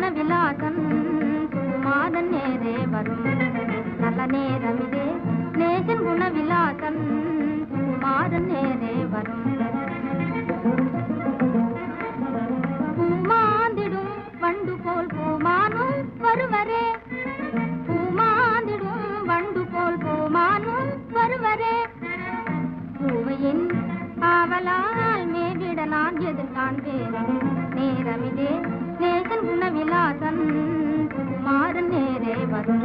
குணவிலாசன் சுகுமாரன் நேரே வரும் நல்ல நேரமிதே நேசன் குணவிலாசன் சுகுமாரன் நேரே வரும் பூமாந்திடும் வண்டு போல் பூமானும் வருவரே பூமாந்திடும் வண்டு போல் பூமானும் வருவரே பூவையின் ஆவலால் மேவிட நான் எதிர்காண்பேன் நேரமிதே நேசன் குணவிலாசன் சுகுமாரன் நேரே வரும்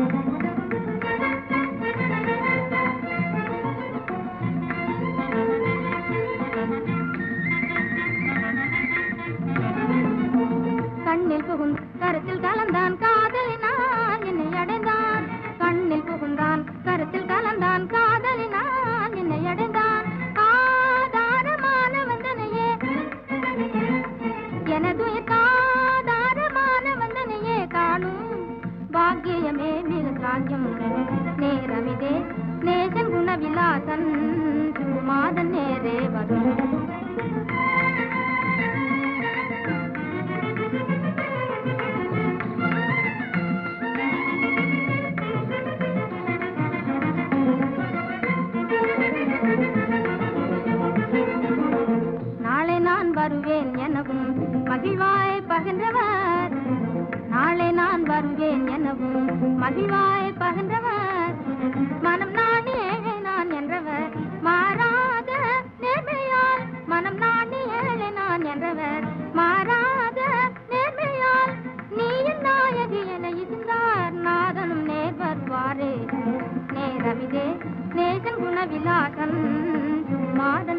கண்ணில் புகுந்து கருத்தில் கலந்தான் காதலினான் என்னை அடைந்தான் கண்ணில் புகுந்தான் கருத்தில் கலந்தான் காதலினான் என்னை அடைந்தான் ஆதாரமான வந்தனையே எனதுயிர் ஆதாரமான வந்தனையே காணும் பாக்கியமே மிக சாத்தியம் நேரமிதே நேசன் குணவிலாசன் சுகுமாரன் நேரே வரும் வருவேன் எனவும் மகிழ்வாய் பகிர்ந்தவர் நாளை நான் வருவேன் எனவும் மகிழ்வாய் பகிர்ந்தவர் மனம் நானே நான் என்றவர் மாறாத நேர்மையால் மனம் நானே நான் என்றவர் மாறாத நேர்மையால் நீயும் நாயகி என இருந்தார் நாதனும் நேர் வருவாரே நேரமிதே நேசன் குணவிலாசன் சுகுமாரன்